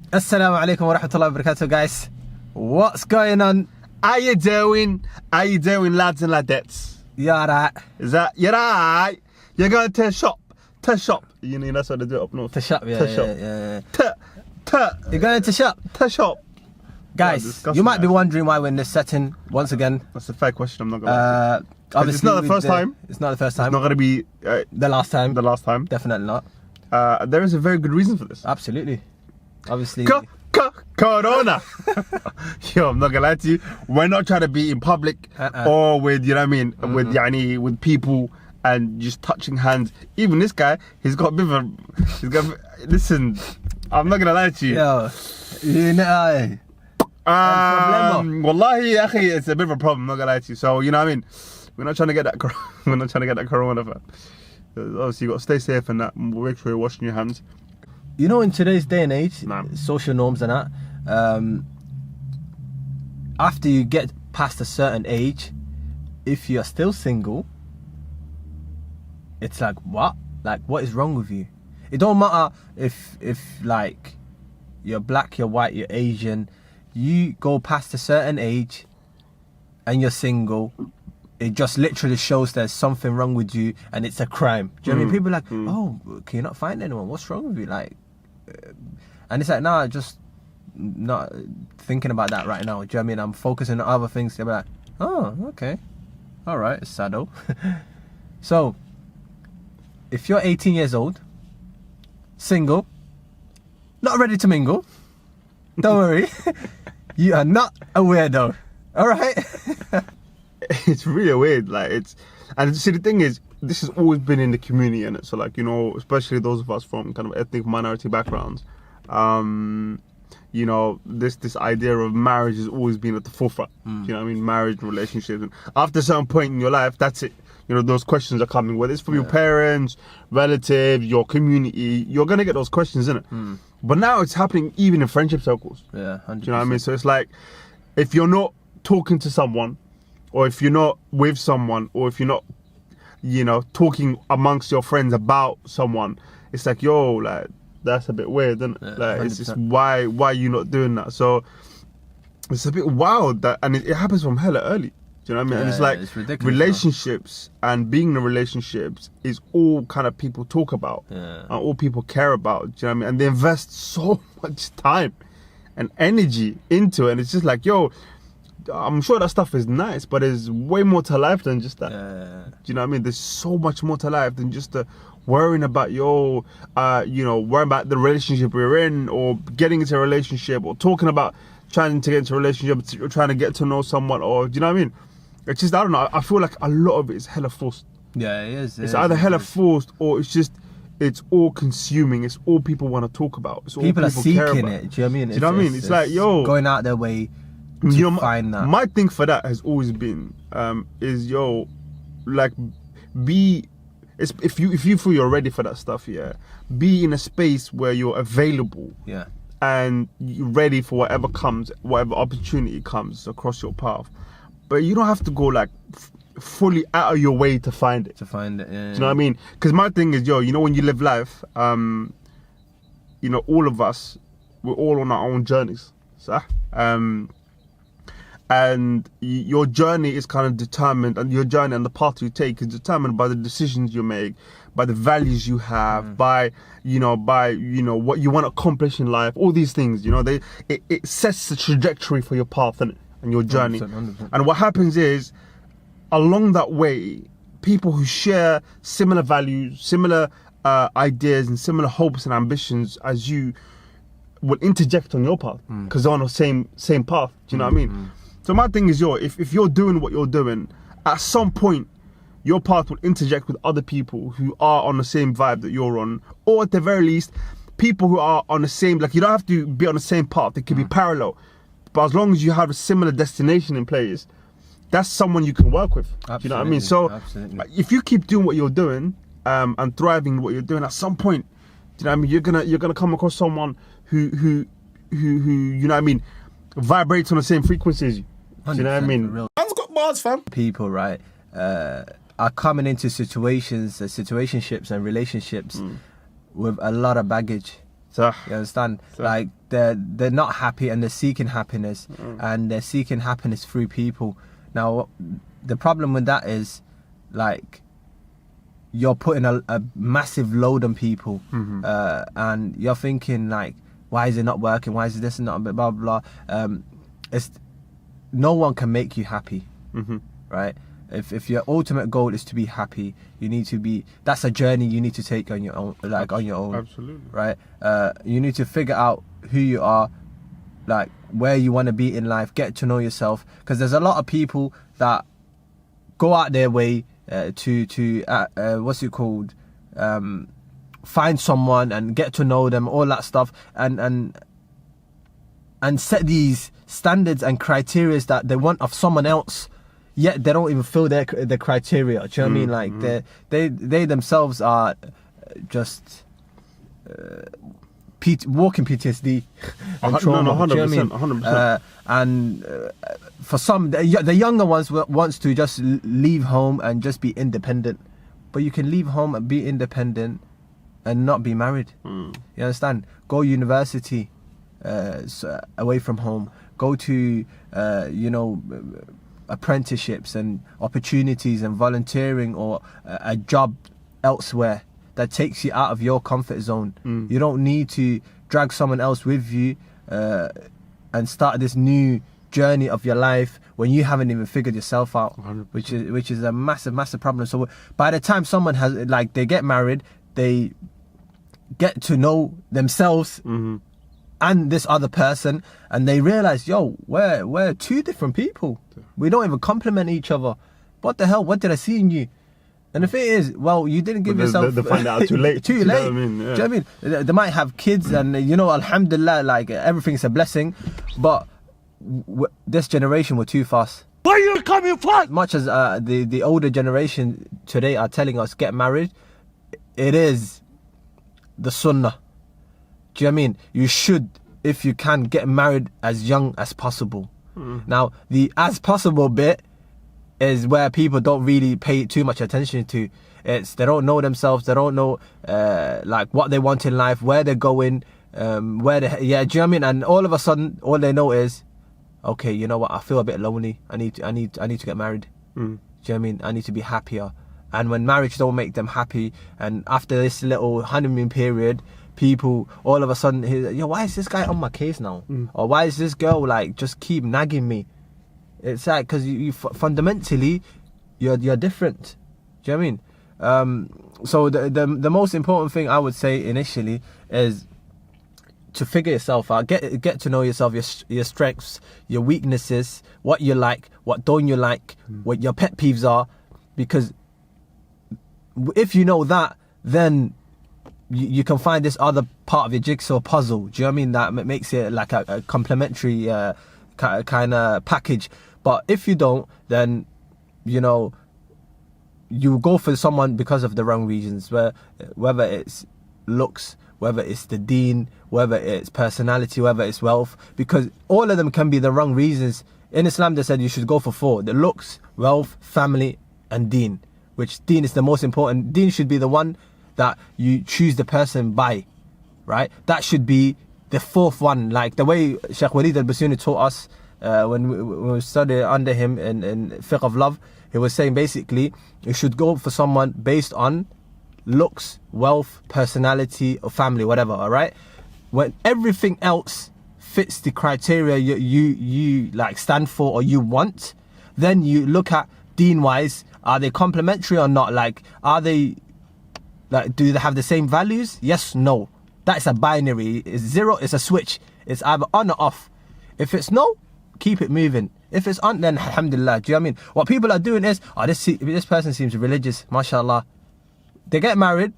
Assalamu alaikum wa rahmatullahi wa barakatuh, guys. What's going on? How you doing? How you doing, lads and ladettes? You alright? Is that you're right? You're going to shop. To shop. You know that's what they do up north. To shop, yeah. To shop. You're going to shop? To shop. Guys, you might be wondering why we're in this setting once again. That's a fair question, I'm not gonna lie. Obviously it's not the first time. It's not the first time. It's not gonna be the last time. The last time. Definitely not. There is a very good reason for this. Absolutely. Obviously. Corona. Yo, I'm not gonna lie to you. We're not trying to be in public or with, you know what I mean, with people and just touching hands. Even this guy, he's got a bit of a. Listen, I'm not gonna lie to you. Yo, you know. Wallahi, akhi, it's a bit of a problem. I'm not gonna lie to you. So you know what I mean. We're not trying to get that. We're not trying to get that corona. Obviously, you got to stay safe and that. Make sure you're washing your hands. You know, in today's day and age, social norms and that, after you get past a certain age, if you're still single, it's like, what? Like, what is wrong with you? It don't matter if like, you're black, you're white, you're Asian, you go past a certain age and you're single, it just literally shows there's something wrong with you and it's a crime. Do you know what I mean? People are like, oh, can you not find anyone? What's wrong with you? Like, and it's like, nah, just not thinking about that right now. Do you know what I mean? I'm focusing on other things. They'll be like, oh, okay. All right, it's saddle. So, if you're 18 years old, single, not ready to mingle, don't worry. You are not a weirdo. All right? It's really weird. Like, and see, the thing is, this has always been in the community, and so, like, you know, especially those of us from kind of ethnic minority backgrounds, you know, this idea of marriage has always been at the forefront. You know what I mean? Marriage and relationships, and after a certain point in your life, that's it. You know, those questions are coming, whether it's from your parents, relatives, your community, you're gonna get those questions, innit? But now it's happening even in friendship circles. Yeah, 100%. Do you know what I mean? So it's like, if you're not talking to someone, or if you're not with someone, or if you're not, you know, talking amongst your friends about someone, it's like, yo, like, that's a bit weird, isn't it? Yeah, like, 100%. It's just, why are you not doing that? So it's a bit wild that, and it happens from hella early. Do you know what I mean? Yeah, and it's like, it's ridiculous, relationships and being in relationships is all kind of people talk about, and all people care about. Do you know what I mean? And they invest so much time and energy into it, and it's just like, yo, I'm sure that stuff is nice, but there's way more to life than just that. Do you know what I mean? There's so much more to life than just worrying about worrying about the relationship we're in, or getting into a relationship, or talking about trying to get into a relationship, or trying to get to know someone, or do you know what I mean? It's just, I don't know, I feel like a lot of it is hella forced. Yeah, it is. It's either hella forced, or it's all consuming. It's all people want to talk about. It's all people are seeking care it. about. Do you know what I mean? Do you know what I mean? It's like, yo, going out their way to find that. My thing for that has always been, is, yo, like, if you feel you're ready for that stuff, be in a space where you're available, and you're ready for whatever comes, whatever opportunity comes across your path. But you don't have to go like fully out of your way to find it. Do you know what I mean? Because my thing is, yo, you know, when you live life, you know, all of us, we're all on our own journeys. So, and your journey is kind of determined, and your journey and the path you take is determined by the decisions you make, by the values you have, by what you want to accomplish in life. All these things, you know, it sets the trajectory for your path and your journey. 100%. And what happens is, along that way, people who share similar values, similar ideas, and similar hopes and ambitions as you will interject on your path, because they're on the same path. Do you know what I mean? So my thing is, yo, if you're doing what you're doing, at some point your path will interject with other people who are on the same vibe that you're on, or at the very least, people who are on the same, like, you don't have to be on the same path, it could be parallel, but as long as you have a similar destination in place, that's someone you can work with. Absolutely, you know what I mean? So if you keep doing what you're doing, and thriving in what you're doing, at some point, do you know what I mean, you're gonna come across someone who you know what I mean, vibrates on the same frequency as you. Do you know what I mean? Man's got bars, fam. People, right, are coming into situationships and relationships with a lot of baggage. Sah. You understand? Sah. Like they're not happy and they're seeking happiness, and they're seeking happiness through people. Now, the problem with that is, like, you're putting a massive load on people, and you're thinking like, why is it not working? Why is this and not blah blah blah? It's no one can make you happy, right? If your ultimate goal is to be happy, you need to be. That's a journey you need to take on your own, like on your own. Absolutely. Right? You need to figure out who you are, like where you want to be in life. Get to know yourself, because there's a lot of people that go out their way to what's it called? Find someone and get to know them, all that stuff, and set these standards and criteria that they want of someone else, yet they don't even fill their criteria. Do you know what I mean? Like they themselves are just walking PTSD and trauma. 100%, do you know what I mean? And for some, the younger ones wants to just leave home and just be independent. But you can leave home and be independent and not be married. You understand? Go university away from home. Go to apprenticeships and opportunities and volunteering, or a job elsewhere that takes you out of your comfort zone. You don't need to drag someone else with you and start this new journey of your life when you haven't even figured yourself out, 100%. which is a massive problem. So by the time someone has, like, they get married, they get to know themselves and this other person, and they realize, yo, we're two different people. We don't even complement each other. What the hell? What did I see in you? And the thing is, well, you didn't give yourself... They find out too late. Too You late. know what I mean? Yeah. Do you know what I mean? They might have kids and, alhamdulillah, like, everything's a blessing. But this generation were too fast. Why are you coming fast? Much as the older generation today are telling us, get married, it is the sunnah. Do you know what I mean? You should, if you can, get married as young as possible. Now, the as possible bit is where people don't really pay too much attention to. It's they don't know themselves, they don't know like what they want in life, where they're going, do you know what I mean? And all of a sudden, all they know is, okay, you know what? I feel a bit lonely. I need to get married. Do you know what I mean? I need to be happier. And when marriage don't make them happy, and after this little honeymoon period, people all of a sudden, yo, why is this guy on my case now? Or why is this girl like just keep nagging me? It's like, because you fundamentally you're different. Do you know what I mean? So the most important thing I would say initially is to figure yourself out, get to know yourself, your strengths, your weaknesses, what you like, what don't you like, what your pet peeves are, because if you know that, then you can find this other part of your jigsaw puzzle. Do you know what I mean? That makes it like a complementary kind of package. But if you don't, then you go for someone because of the wrong reasons, whether it's looks, whether it's the deen, whether it's personality, whether it's wealth, because all of them can be the wrong reasons. In Islam, they said you should go for 4: the looks, wealth, family, and deen. Which deen is the most important. Deen should be the one that you choose the person by, right? That should be the 4th one, like the way Sheikh Walid al-Basuni taught us when we studied under him in Fiqh of Love. He was saying basically you should go for someone based on looks, wealth, personality, or family, whatever. All right, when everything else fits the criteria you like stand for or you want, then you look at deen wise, are they complementary or not? Like, are they, like, do they have the same values? Yes, no. That's a binary. It's 0, it's a switch. It's either on or off. If it's no, keep it moving. If it's on, then alhamdulillah. Do you know what I mean? What people are doing is, this person seems religious, mashallah. They get married,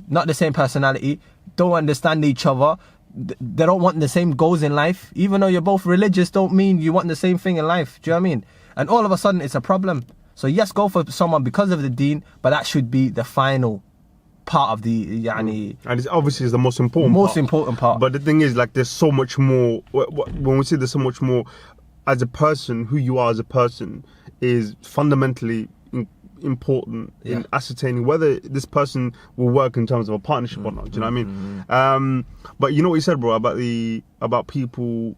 not the same personality, don't understand each other, they don't want the same goals in life. Even though you're both religious, don't mean you want the same thing in life. Do you know what I mean? And all of a sudden, it's a problem. So yes, go for someone because of the deen, but that should be the final part of the and it's obviously the most important part. But the thing is, like, there's so much more. When we say there's so much more, as a person, who you are as a person is fundamentally important Yeah. in ascertaining whether this person will work in terms of a partnership or not. Do you know what I mean? But you know what you said, bro, about people,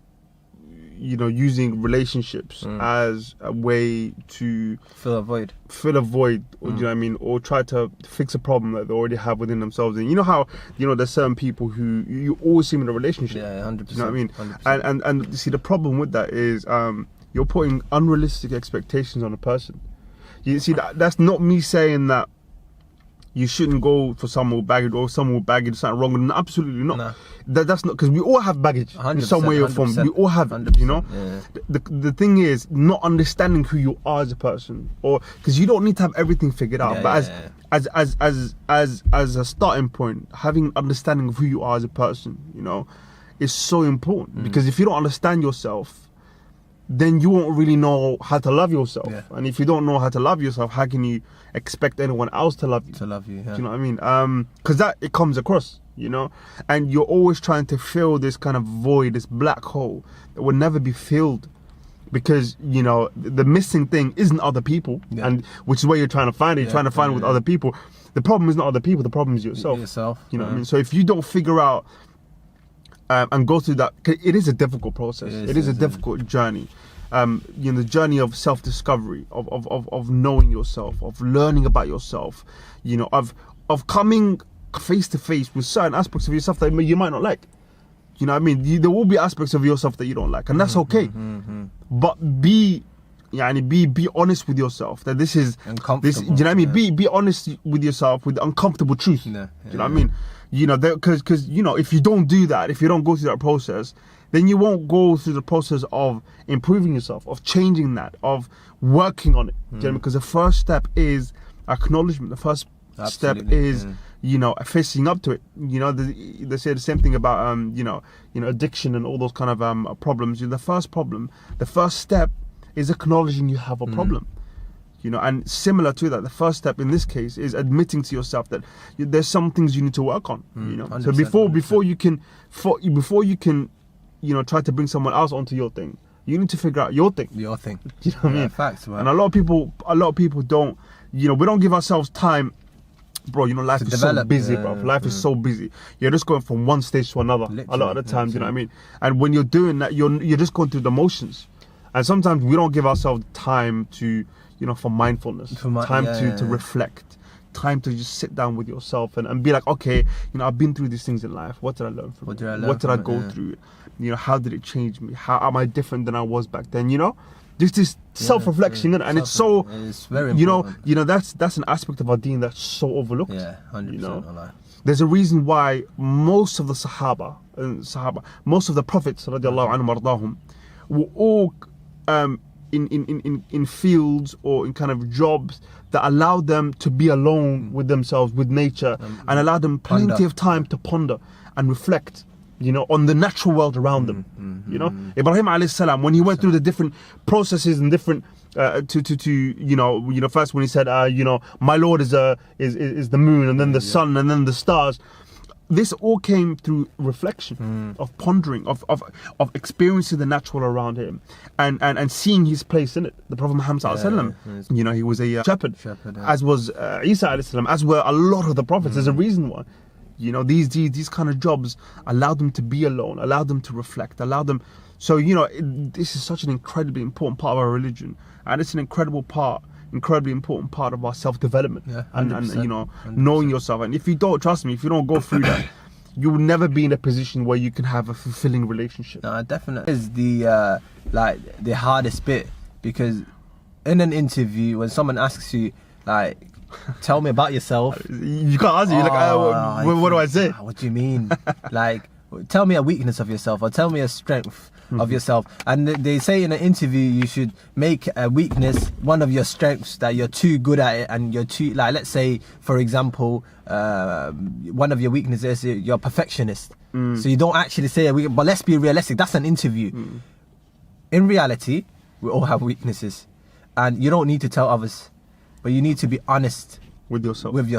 you know, using relationships as a way to Fill a void. or, do you know what I mean, or try to fix a problem that they already have within themselves. And you know how, you know, there's certain people who you always see them in a relationship. Yeah, 100%. Do you know what I mean? 100%. And you see, the problem with that is you're putting unrealistic expectations on a person. You see, that's not me saying that you shouldn't go for someone with baggage or someone with baggage, something wrong with them. Absolutely not. No. That's not, because we all have baggage in some way or form. 100%. We all have it, you know. Yeah. The thing is not understanding who you are as a person, or because you don't need to have everything figured out. Yeah, but yeah. as a starting point, having an understanding of who you are as a person, you know, is so important. Because if you don't understand yourself, then you won't really know how to love yourself. Yeah. And if you don't know how to love yourself, how can you expect anyone else to love you? To love you. Yeah. Do you know what I mean? Because that, it comes across, you know, and you're always trying to fill this kind of void, this black hole that will never be filled, because, you know, the missing thing isn't other people, and which is where you're trying to find it. You're trying to find it with other people. The problem is not other people. The problem is yourself. You know what I mean? So if you don't figure out and go through that, it is a difficult process. It is a difficult journey. You know, the journey of self-discovery, of knowing yourself, of learning about yourself, you know, of coming face to face with certain aspects of yourself that you might not like. You know what I mean? There will be aspects of yourself that you don't like, and that's okay. But be honest with yourself that this is this. You know what I mean? Be honest with yourself with uncomfortable truth. You know what I mean? You know, because you know, if you don't do that, if you don't go through that process, then you won't go through the process of improving yourself, of changing that, of working on it. Do you know what I mean? Because the first step is acknowledgement. The first step is you know, facing up to it. You know, they say the same thing about you know, addiction and all those kind of problems. The first step is acknowledging you have a problem. You know, and similar to that, the first step in this case is admitting to yourself that there's some things you need to work on. You know, so before you can, you know, try to bring someone else onto your thing, you need to figure out your thing. Your thing. You know what I mean? Facts, man. And a lot of people don't. You know, we don't give ourselves time. Bro, you know, life is so busy, bro. Life is so busy. You're just going from one stage to another. Literally, a lot of the times, you know what I mean? And when you're doing that, you're just going through the motions. And sometimes we don't give ourselves time to, you know, for mindfulness, time to reflect, time to just sit down with yourself and be like, okay, you know, I've been through these things in life. What did I learn from it? What did I go through? You know, how did it change me? How am I different than I was back then? You know, just this self-reflection, and it's so, it's very important. You know, that's an aspect of our deen that's so overlooked. Yeah, 100%. You know, there's a reason why most of the Sahaba, most of the prophets, radiallahu anhum ardahum, were all in fields or in kind of jobs that allowed them to be alone with themselves, with nature, and allowed them plenty of time to ponder and reflect, you know, on the natural world around them. You know, Ibrahim alayhi salam, when he went through the different processes and different you know, first when he said, you know, my Lord is the moon, and then the sun, and then the stars. This all came through reflection, of pondering, of experiencing the natural around him, and seeing his place in it. The Prophet Muhammad sallallahu alaihi wasallam, you know, he was a shepherd, as was Isa alayhi salam, as were a lot of the prophets. There's a reason why. You know, these kind of jobs allowed them to be alone, allowed them to reflect, allowed them. So, you know, this is such an incredibly important part of our religion, and it's an incredibly important part of our self-development, and you know, 100%. Knowing yourself. And if you don't, trust me, if you don't go through that, you will never be in a position where you can have a fulfilling relationship. No, definitely is the like the hardest bit, because in an interview when someone asks you like, tell me about yourself, you can't answer. You're like, what do I say? What do you mean? Like, tell me a weakness of yourself, or tell me a strength of yourself. And they say in an interview you should make a weakness one of your strengths, that you're too good at it, and you're too, like, let's say for example, one of your weaknesses is you're a perfectionist. So you don't actually say a weakness, but let's be realistic, that's an interview. In reality, we all have weaknesses, and you don't need to tell others, but you need to be honest with yourself. Do you know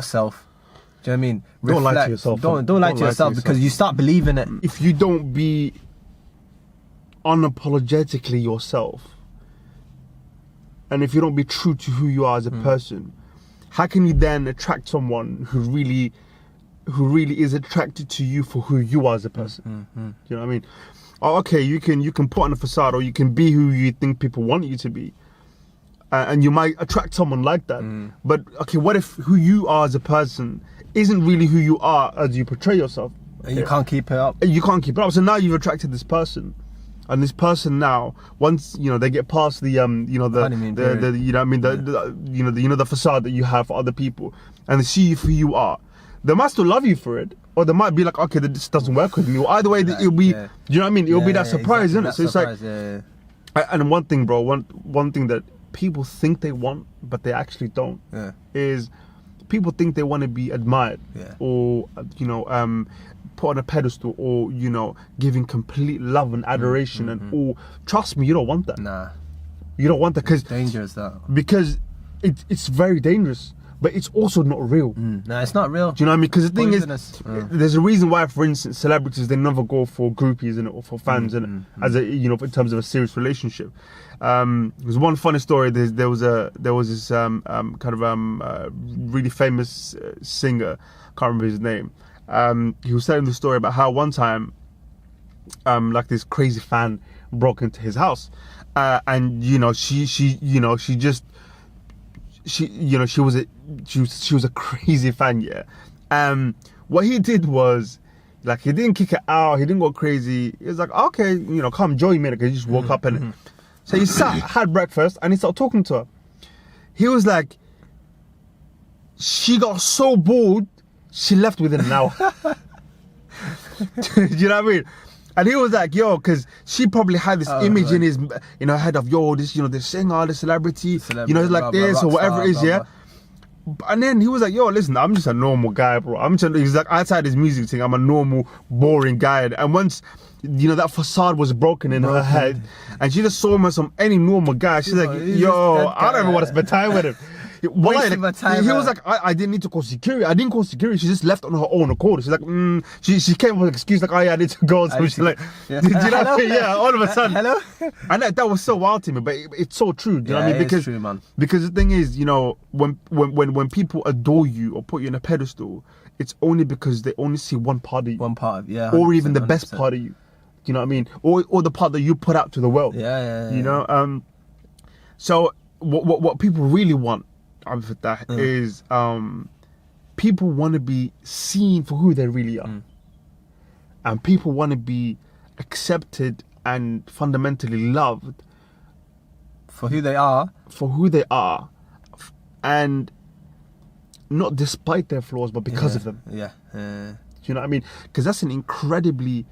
what I mean? Don't lie to yourself. Don't lie to yourself, because you start believing it. If you don't be unapologetically yourself, and if you don't be true to who you are as a person, how can you then attract someone who really is attracted to you for who you are as a person? You know what I mean? Oh, okay, you can put on a facade, or you can be who you think people want you to be, and you might attract someone like that. But okay, what if who you are as a person isn't really who you are as you portray yourself? You can't keep it up. You can't keep it up. So now you've attracted this person, and this person now, once they get past the honeymoon period. the facade that you have for other people, and they see you for who you are, they might still love you for it, or they might be like, okay, this doesn't work with me. Or either way, it'll be, do you know what I mean? It'll be that surprise, isn't it? So surprise, it's like, and one thing, bro, one thing that people think they want, but they actually don't, is people think they want to be admired, or put on a pedestal, or giving complete love and adoration, and all. Trust me, you don't want that. Nah, you don't want that, because it's very dangerous, but it's also not real. No, it's not real. Do you know what I mean? Because the thing is, there's a reason why, for instance, celebrities, they never go for groupies or for fans, as a in terms of a serious relationship. There's one funny story. There was this really famous singer. Can't remember his name. He was telling the story about how one time, like this crazy fan broke into his house, and she was a crazy fan, what he did was, like, he didn't kick it out, he didn't go crazy. He was like, okay, come join me. Like, he just woke up, and so he sat, had breakfast, and he started talking to her. He was like, she got so bored, she left within an hour. Do you know what I mean? And he was like, yo, because she probably had this image in his head of, yo, this this singer, this celebrity, like this or whatever it is, And then he was like, yo, listen, I'm just a normal guy, bro. He's like, outside his music thing, I'm a normal, boring guy. And once that facade was broken in her head, and she just saw him as any normal guy, she's like, yo, I don't even want to spend time with him. He was like, I didn't need to call security. I didn't call security. She just left on her own accord. She's like, she came with an excuse like, oh yeah, I need to go. So she's like, did you know what I mean? Yeah, all of a sudden. Hello? And that was so wild to me, but it's so true. Do you know what I mean? It's true, man. Because the thing is, when people adore you or put you on a pedestal, it's only because they only see one part of you. One part of, or even the best part of you. Do you know what I mean? Or the part that you put out to the world. So what people really want, ABDIFATAH, is people want to be seen for who they really are, and people want to be accepted and fundamentally loved for who they are, and not despite their flaws, but because of them. Do you know what I mean? Because that's an incredibly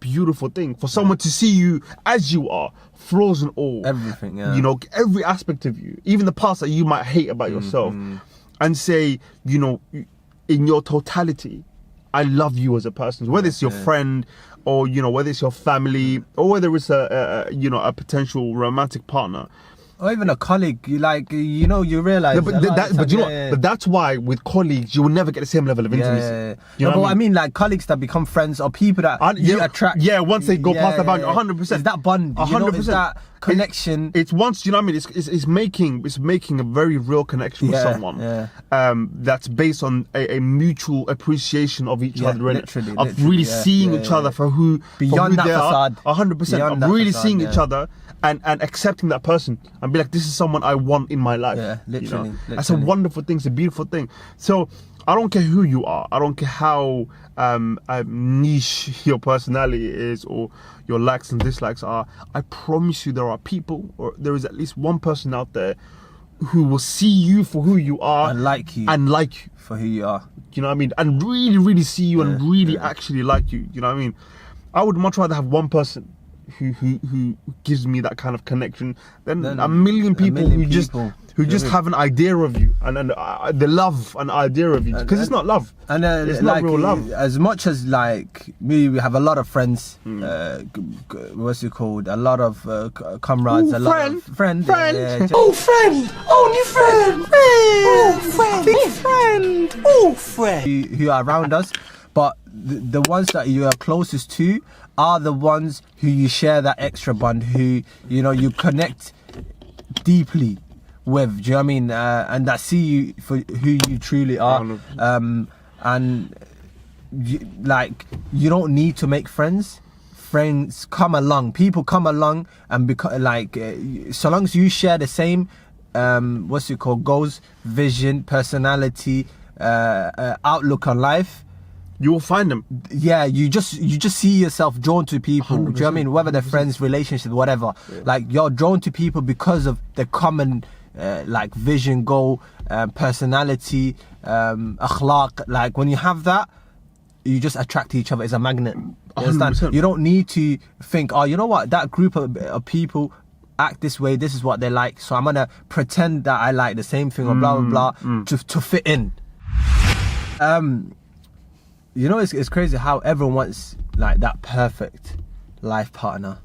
beautiful thing, for someone to see you as you are, flaws and all, everything, every aspect of you, even the parts that you might hate about yourself, and say, in your totality, I love you as a person, whether it's your friend, or whether it's your family, or whether it's a potential romantic partner, or even a colleague. You realize. But that's why with colleagues you will never get the same level of intimacy. But I mean, like colleagues that become friends, or people that you attract. Yeah, once they go past the boundary, 100%. It's that bond. 100%. It's that connection. It's once, you know what I mean. It's making a very real connection with someone. That's based on a mutual appreciation of each other, literally, of really seeing each other for who beyond that facade. 100%. Of really seeing each other. And accepting that person and be like, this is someone I want in my life. Literally. That's a wonderful thing. It's a beautiful thing. So I don't care who you are. I don't care how niche your personality is or your likes and dislikes are. I promise you, there are people, or there is at least one person out there who will see you for who you are and like you for who you are. You know what I mean? And really, really see you and really actually like you. You know what I mean? I would much rather have one person who gives me that kind of connection than a million people who just have an idea of you and they love an idea of you, because it's not love, and it's not real love. As much as like me, we have a lot of friends, what's it called, a lot of comrades, a lot of friends, friend, who are around us. But the ones that you are closest to are the ones who you share that extra bond, who you connect deeply with. Do you know what I mean? And that see you for who you truly are. 100%. And you don't need to make friends. Friends come along. People come along, and so long as you share the same goals, vision, personality, outlook on life, you will find them. Yeah, you just see yourself drawn to people. 100%. Do you know what I mean? Whether they're friends, relationships, whatever. Yeah. Like, you're drawn to people because of the common vision, goal, personality, akhlaq. Like, when you have that, you just attract each other. It's a magnet. You understand? 100%. You don't need to think, oh, you know what, that group of people act this way, this is what they like, so I'm gonna pretend that I like the same thing, or blah blah blah, to fit in. You know, it's crazy how everyone wants like that perfect life partner.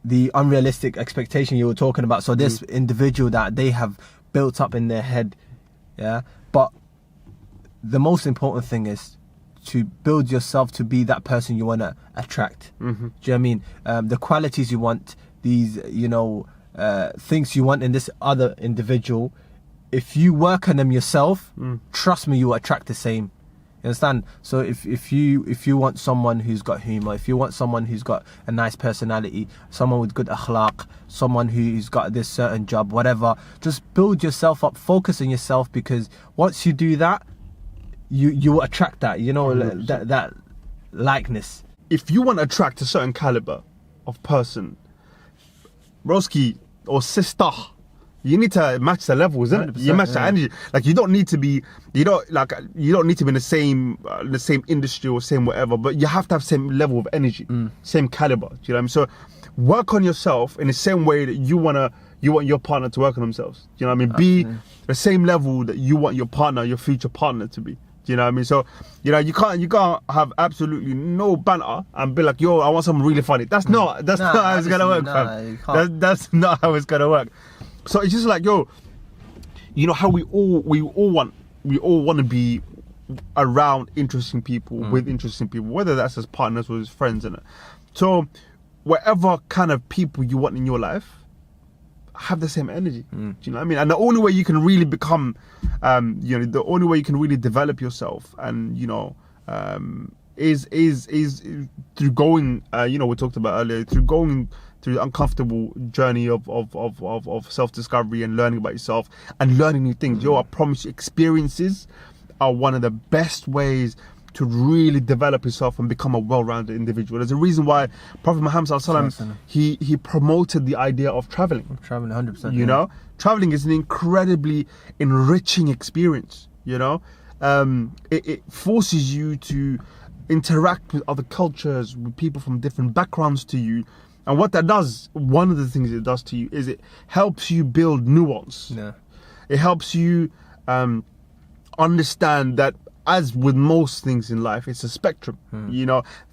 The unrealistic expectation you were talking about. So this individual that they have built up in their head, yeah. But the most important thing is to build yourself to be that person you want to attract. Do you know what I mean? The qualities you want, these, things you want in this other individual, if you work on them yourself, trust me, you will attract the same. You understand? So if you want someone who's got humor, if you want someone who's got a nice personality, someone with good akhlaq, someone who's got this certain job, whatever, just build yourself up, focus on yourself, because once you do that, you will attract that, that likeness. If you want to attract a certain caliber of person, broski or sister, you need to match the levels, isn't it? You match the energy. Like, you don't need to be in the same industry or same whatever, but you have to have same level of energy, same caliber. Do you know what I mean? So work on yourself in the same way that you want your partner to work on themselves. Do you know what I mean? Be the same level that you want your partner, your future partner, to be. Do you know what I mean? So, you can't have absolutely no banter and be like, yo, I want something really funny. That's not how it's gonna work, fam. That's not how it's gonna work. So it's just like, yo, how we all want to be around interesting people, with interesting people, whether that's as partners or as friends, innit? So whatever kind of people you want in your life, have the same energy. Do you know what I mean? And the only way you can really become, the only way you can really develop yourself, and is through going. We talked about earlier, through going through the uncomfortable journey of self-discovery and learning about yourself and learning new things. I promise you, experiences are one of the best ways to really develop yourself and become a well-rounded individual. There's a reason why Prophet Muhammad sallallahu he promoted the idea of traveling. Traveling, 100%. Traveling is an incredibly enriching experience. It forces you to interact with other cultures, with people from different backgrounds to you. And what that does, one of the things it does to you, is it helps you build nuance. Yeah. It helps you understand that, as with most things in life, it's a spectrum.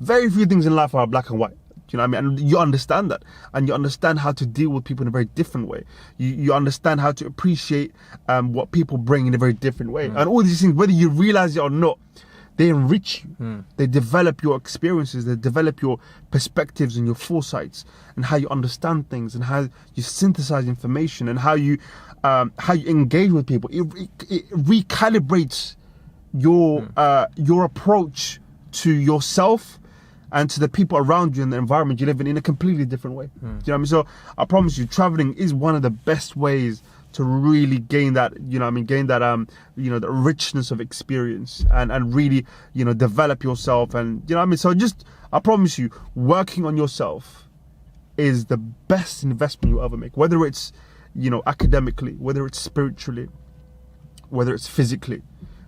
Very few things in life are black and white. You know what I mean? And you understand that, and you understand how to deal with people in a very different way. You understand how to appreciate what people bring in a very different way. And all these things, whether you realize it or not, they enrich you. They develop your experiences. They develop your perspectives and your foresights, and how you understand things, and how you synthesize information, and how you engage with people. It recalibrates your approach to yourself and to the people around you and the environment you live in a completely different way. Do you know what I mean? So I promise you, traveling is one of the best ways to really gain that, the richness of experience, and really, develop yourself, and So I promise you, working on yourself is the best investment you'll ever make, whether it's, academically, whether it's spiritually, whether it's physically,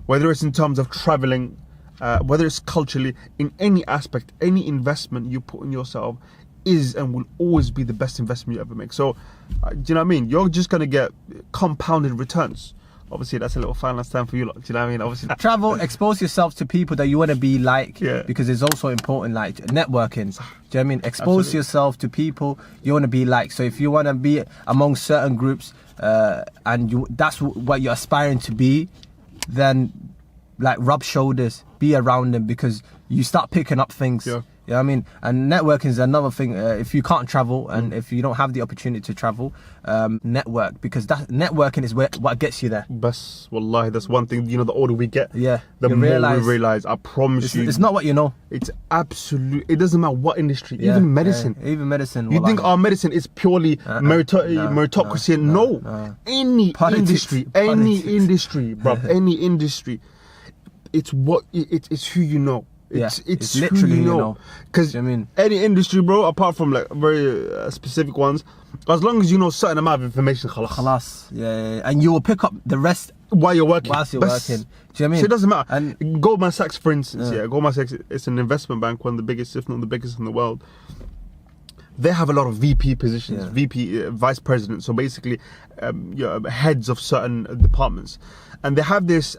whether it's in terms of traveling, whether it's culturally, in any aspect. Any investment you put in yourself is and will always be the best investment you ever make. So, do you know what I mean? You're just going to get compounded returns. Obviously, that's a little final stand for you lot. Do you know what I mean? Obviously, travel, expose yourself to people that you want to be like, because it's also important, like networking. Do you know what I mean? Expose yourself to people you want to be like. So if you want to be among certain groups, and that's what you're aspiring to be, then like rub shoulders, be around them, because you start picking up things. You know what I mean? And networking is another thing. If you can't travel and if you don't have the opportunity to travel, network, because that networking is what gets you there. Bas, wallahi, that's one thing. You know, the older we get, the you more we realize. I promise you, it's not what you know. It's absolute. It doesn't matter what industry, even medicine. Even medicine. You think our medicine is purely meritocracy? No. Any industry, bruv, any industry. It's what it's who you know. It's literally who you know. Because any industry, bro, apart from like very specific ones, as long as you know certain amount of information, khalas. Yeah. And you will pick up the rest while you're working. Whilst you're working. Do you know what I mean? So it doesn't matter. And Goldman Sachs, for instance, Goldman Sachs, it's an investment bank, one of the biggest, if not the biggest in the world. They have a lot of VP positions, vice presidents, so basically heads of certain departments, and they have this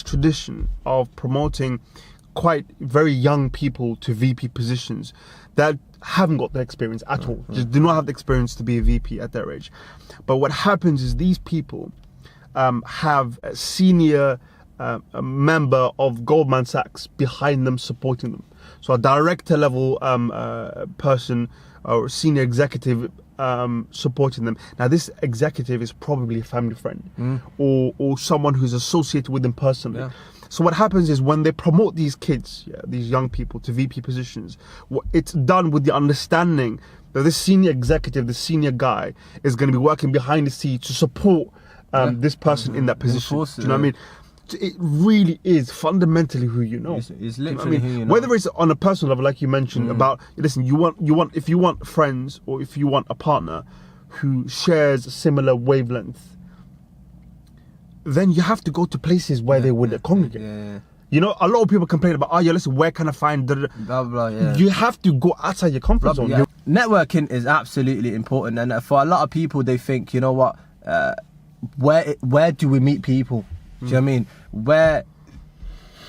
tradition of promoting quite very young people to VP positions that haven't got the experience at all, just do not have the experience to be a VP at their age. But what happens is these people have a senior member of Goldman Sachs behind them, supporting them. So a director level person or senior executive supporting them. Now this executive is probably a family friend or someone who's associated with them personally. So what happens is when they promote these kids, these young people to VP positions, it's done with the understanding that this senior executive, the senior guy, is going to be working behind the scenes to support this person in that position. Do you know what I mean? It really is fundamentally who you know. It's literally who you know. Whether it's on a personal level, like you mentioned, about listen, if you want friends or if you want a partner who shares a similar wavelength, then you have to go to places where they would congregate. You know, a lot of people complain about, listen, where can I find blah, blah, You have to go outside your comfort zone. Networking is absolutely important, and for a lot of people, they think, you know what, where do we meet people? Do you know what I mean? Where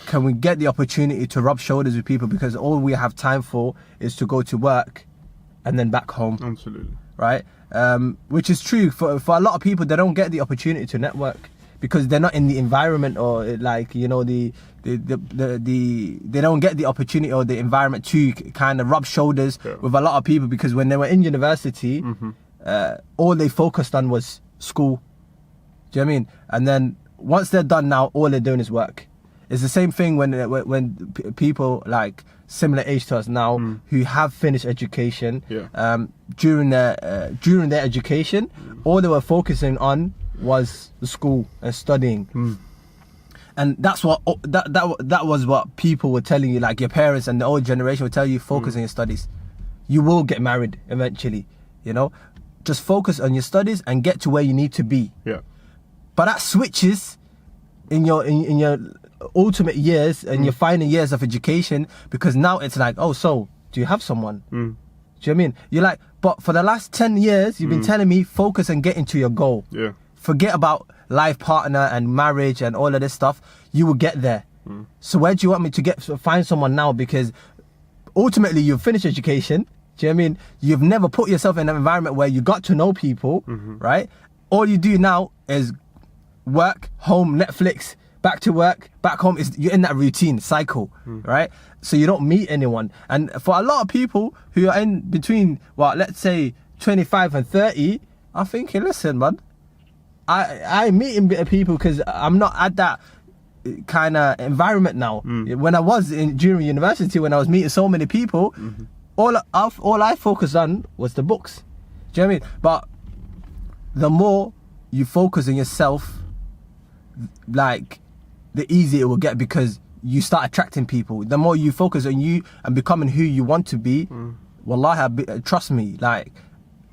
can we get the opportunity to rub shoulders with people? Because all we have time for is to go to work and then back home. Absolutely. Right? Which is true. For a lot of people, they don't get the opportunity to network because they're not in the environment, or like, you know, they don't get the opportunity or the environment to kind of rub shoulders with a lot of people, because when they were in university, all they focused on was school. Do you know what I mean? And then once they're done now, all they're doing is work. It's the same thing when people like similar age to us now who have finished education, during their education, all they were focusing on was the school and studying. And that's what that was what people were telling you, like your parents and the old generation would tell you, focus on your studies. You will get married eventually, you know. Just focus on your studies and get to where you need to be. But that switches in your ultimate years and your final years of education, because now it's like, oh, so do you have someone? Do you know what I mean? You're like, but for the last 10 years, you've been telling me focus and get into your goal. Forget about life partner and marriage and all of this stuff. You will get there. So where do you want me to find someone now? Because ultimately you've finished education. Do you know what I mean? You've never put yourself in an environment where you got to know people, right? All you do now is work, home, Netflix, back to work, back home. You're in that routine cycle, right? So you don't meet anyone. And for a lot of people who are in between, well, let's say 25 and 30, I'm thinking, listen, man, I'm meeting people because I'm not at that kind of environment now. When I was during university, when I was meeting so many people, all I focused on was the books. Do you know what I mean? But the more you focus on yourself, like, the easier it will get, because you start attracting people. The more you focus on you and becoming who you want to be, wallahi, trust me, like,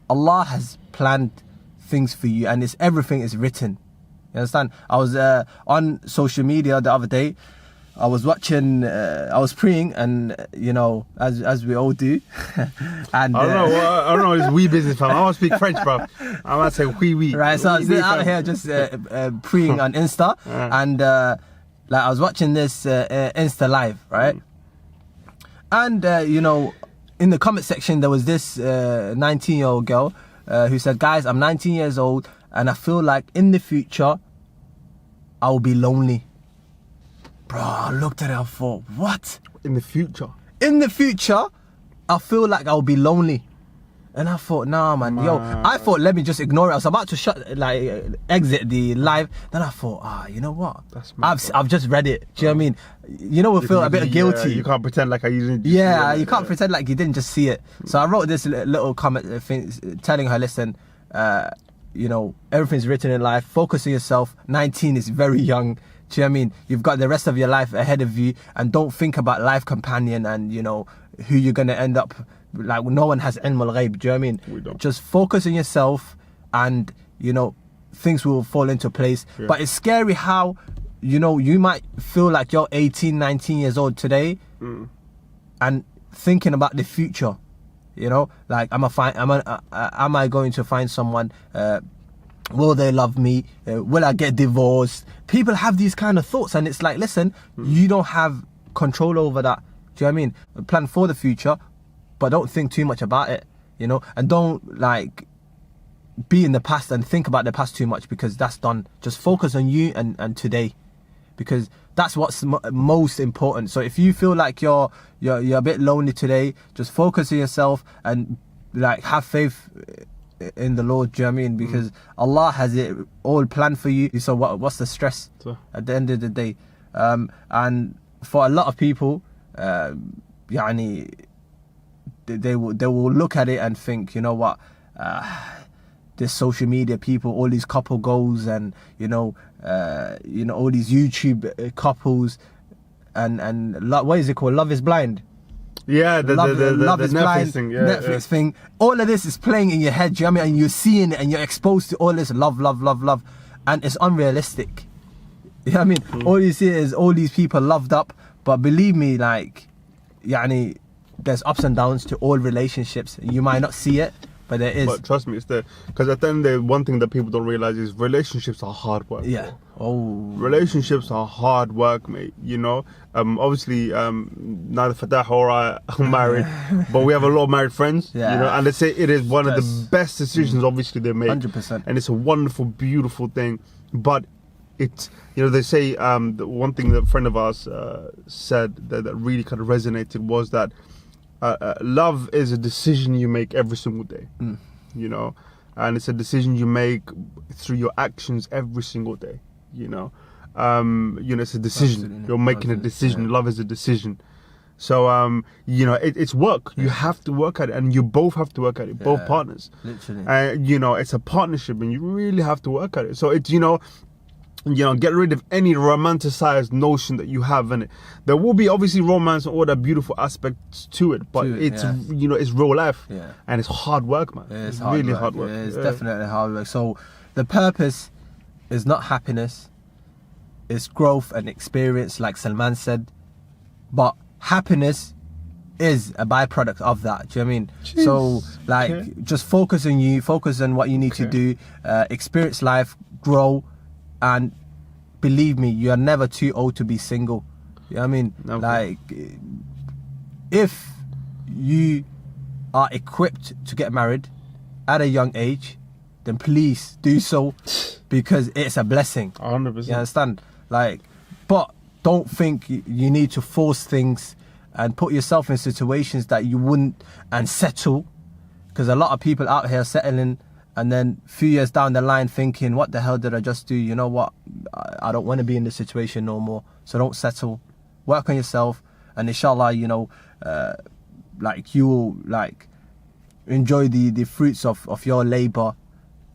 Allah has planned things for you, and everything is written. You understand? I was on social media the other day. I was watching, I was praying, and you know, as we all do. And I don't know. It's we business, fam. I want to speak French, bro. I want to say oui. Right, so I was out here just praying on Insta, and like I was watching this Insta live, right? And you know, in the comment section there was this 19-year-old girl who said, "Guys, I'm 19 years old, and I feel like in the future I will be lonely." Bro, I looked at her and thought, what? In the future? in the future, I feel like I'll be lonely. And I thought, nah, man, yo, I thought, let me just ignore it. I was about to exit the live. Then I thought, you know what? I've just read it. Do you know what I mean? You know, we feel a bit guilty. You can't pretend like I didn't. Yeah, you can't pretend like you didn't just see it. So I wrote this little comment thing, telling her, listen, you know, everything's written in life. Focus on yourself. 19 is very young. Do you know what I mean? You've got the rest of your life ahead of you, and don't think about life companion and, you know, who you're gonna end up. Like, no one has ilm al-ghayb, do you know what I mean? We don't. Just focus on yourself and, you know, things will fall into place. Yeah. But it's scary how, you know, you might feel like you're 18, 19 years old today and thinking about the future, you know? Like, am I going to find someone? Will they love me? Will I get divorced? People have these kind of thoughts, and it's like, listen, you don't have control over that. Do you know what I mean? Plan for the future, but don't think too much about it, you know, and don't like be in the past and think about the past too much, because that's done. Just focus on you and today, because that's what's most important. So if you feel like you're a bit lonely today, just focus on yourself and like have faith in the Lord. Do you know what I mean? Because Allah has it all planned for you. So what's the stress at the end of the day? And for a lot of people, يعني they will look at it and think, you know what, this social media people, all these couple goals, and you know all these YouTube couples, and what is it called? Love is Blind. Yeah, the Love is Netflix Blind thing. Yeah, Netflix thing. All of this is playing in your head. Do you know what I mean? And you're seeing it, and you're exposed to all this love, and it's unrealistic. You know what I mean? All you see is all these people loved up, but believe me, like, يعني, there's ups and downs to all relationships. You might not see it, but there is. But trust me, it's there. Because at the end of the day, one thing that people don't realize is relationships are hard work. Yeah. Oh. Relationships are hard work, mate. You know, obviously, neither Fatah or I are married, but we have a lot of married friends. Yeah. You know, and they say it is one of the best decisions, obviously, they make. 100%. And it's a wonderful, beautiful thing. But it's, you know, they say the one thing that a friend of ours said that really kind of resonated was that love is a decision you make every single day, you know, and it's a decision you make through your actions every single day, you know, it's a decision. Absolutely. You're making a decision. Love is a decision. So, you know, it's work. You have to work at it, and you both have to work at it, both partners. Literally. You know, it's a partnership, and you really have to work at it. So it's, you know, get rid of any romanticized notion that you have in it. There will be obviously romance and all the beautiful aspects to it, but it's you know, it's real life, and it's hard work, man. It's really hard work. It's definitely hard work. So the purpose is not happiness, it's growth and experience, like Salman said. But happiness is a byproduct of that. Do you know what I mean? Jeez. So like, just focus on you, focus on what you need to do, experience life, grow. And believe me, you are never too old to be single. You know what I mean? Okay. Like, if you are equipped to get married at a young age, then please do so, because it's a blessing. 100%. You understand? Like, but don't think you need to force things and put yourself in situations that you wouldn't, and settle, because a lot of people out here settling, and then a few years down the line thinking, what the hell did I just do? You know what? I don't want to be in this situation no more. So don't settle. Work on yourself. And inshallah, you know, like, you will like enjoy the fruits of your labor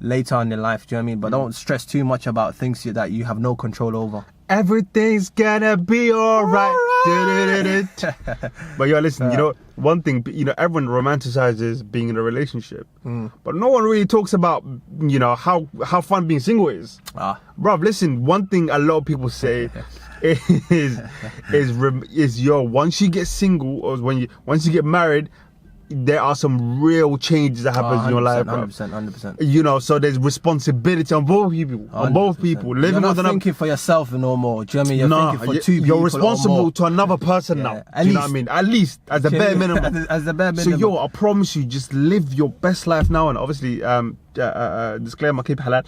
later on in life. Do you know what I mean? But don't stress too much about things that you have no control over. Everything's gonna be alright. But yo, listen, you know, one thing, you know, everyone romanticizes being in a relationship, but no one really talks about, you know, how fun being single is. Bruv, listen, one thing a lot of people say is yo, once you get single, or once you get married, there are some real changes that happens in your life, bro. 100%. You know, so there's responsibility on both people. 100%. On both people. Living You're not with thinking for yourself no more. Do you know what I mean? You're thinking for two people. You're responsible to another person now. Do you know what I mean? At least, as a bare minimum. As the bare minimum. So yo, I promise you, just live your best life now, and obviously, disclaimer, keep halal.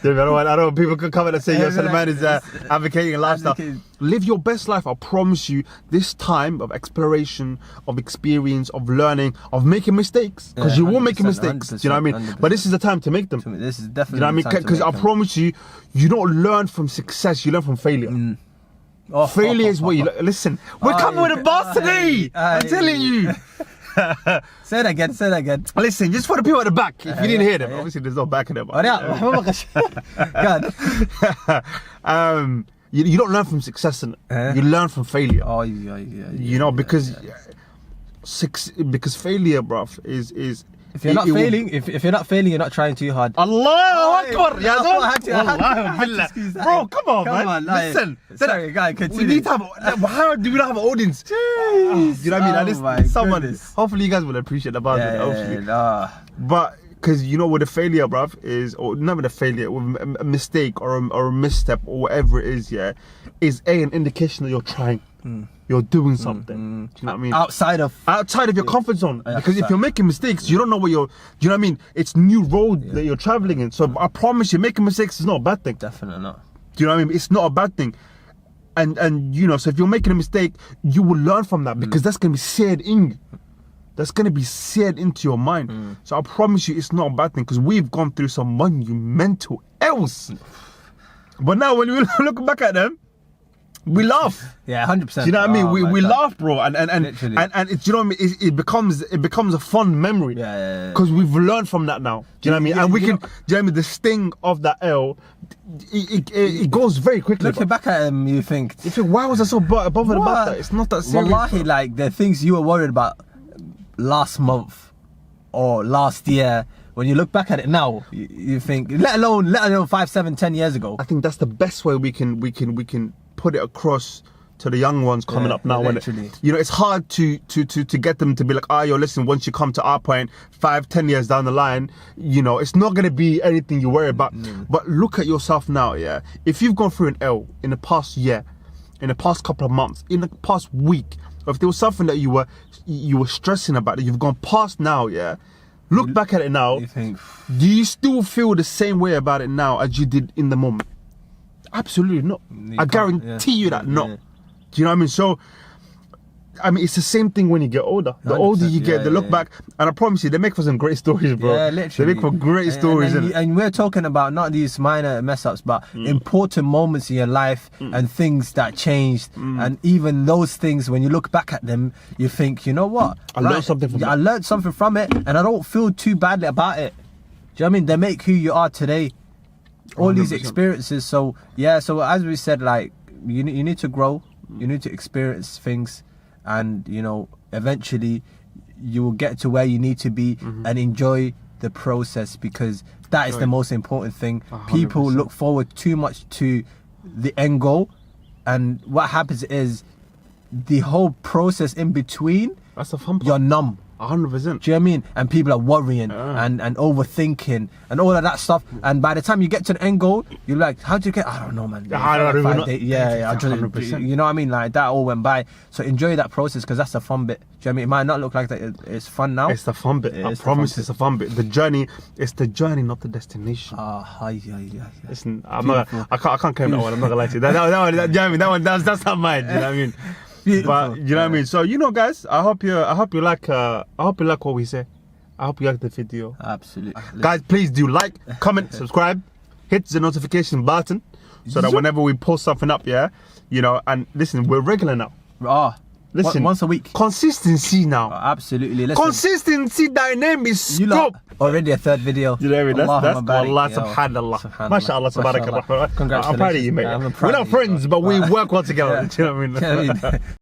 I don't want people could come and say, yo, Salman is advocating a lifestyle. Live your best life. I promise you, this time of exploration, of experience, of learning, of making mistakes, because you will make mistakes. Do you know what I mean? 100%. But this is the time to make them. This is definitely. You know what I mean? Because I promise you, you don't learn from success. You learn from failure. Failure is what you listen. We're coming with a boss today. I'm telling you. Say that again. Listen, just for the people at the back. If you didn't hear them, obviously there's no back in them. God. You don't learn from success, you learn from failure. You know, because failure, bruv, is. If you're not failing, if you're not failing, you're not trying too hard. Allahu Akbar, bro, come on, man. Listen, sorry, guy, continue. We need to have. How do we not have an audience? Jeez. You know what I mean? Hopefully, you guys will appreciate about it. Hopefully, but because you know, with a failure, bruv, or not with a failure, with a mistake or a misstep or whatever it is, is an indication that you're trying. You're doing something. Do you know what I mean? Outside of your comfort zone. Because if you're making mistakes, you don't know what you're. Do you know what I mean? It's new road that you're traveling in. So I promise you, making mistakes is not a bad thing. Definitely not. Do you know what I mean? It's not a bad thing. And you know, so if you're making a mistake, you will learn from that because that's gonna be seared in you. That's gonna be seared into your mind. So I promise you, it's not a bad thing because we've gone through some monumental else. But now when we look back at them, we laugh. Yeah, 100%. Do you know what I mean? We laugh, bro, and it's, you know what I mean? It becomes a fun memory. Yeah. Because we've learned from that now. Do you know what I mean? And we can. Do you know what I mean? The sting of that L, it goes very quickly. Looking back at him, you think, why was I so bothered about that? It's not that serious. Wallahi, like the things you were worried about last month or last year. When you look back at it now, you think, let alone 5, 7, 10 years ago. I think that's the best way we can put it across to the young ones coming up now. When you know, it's hard to get them to be like, yo, listen, once you come to our point 5, 10 years down the line, you know, it's not going to be anything you worry about. But look at yourself now. If you've gone through an L in the past year, in the past couple of months, in the past week, or if there was something that you were stressing about that you've gone past now, look back at it now. You think, do you still feel the same way about it now as you did in the moment? Absolutely not. I guarantee you that not. Do you know what I mean? So, I mean, it's the same thing when you get older. The older you get, they look back, and I promise you, they make for some great stories, bro. Yeah, literally. They make for great stories. And we're talking about not these minor mess-ups, but important moments in your life and things that changed. And even those things, when you look back at them, you think, you know what? I learned something from it. I learned something from it, and I don't feel too badly about it. Do you know what I mean? They make who you are today. All 100%. These experiences. So as we said, like, you need to grow. You need to experience things. And, you know, eventually you will get to where you need to be and enjoy the process, because that is the most important thing. 100%. People look forward too much to the end goal, and what happens is the whole process in between, that's the fun part. You're numb. 100%. Do you know what I mean? And people are worrying and overthinking and all of that stuff. And by the time you get to the end goal, you're like, how'd you get? I don't know, man. I don't even know. Yeah, 100%. You know what I mean? Like, that all went by. So enjoy that process, because that's the fun bit. Do you know what I mean? It might not look like that it's fun now. It's the fun bit. I promise it's the fun bit. The journey, it's the journey, not the destination. Yeah. Listen, I can't claim that one. I'm not gonna lie to you. That one, that's not mine. You know what I mean? Beautiful. But you know what I mean. So, you know, guys, I hope you like what we say. I hope you like the video. Absolutely. Guys, please do like, comment, subscribe, hit the notification button so that whenever we post something up, you know, and listen, we're regular now. Listen, once a week. Consistency now. Absolutely. Listen. Consistency, thy name is SSCOPE. Already a third video. You know what I mean? That's Allah, subhanallah. MashaAllah, tabarakallah. Congratulations. I'm proud of you, mate. We're not friends, but we work well together. Do you know what I mean?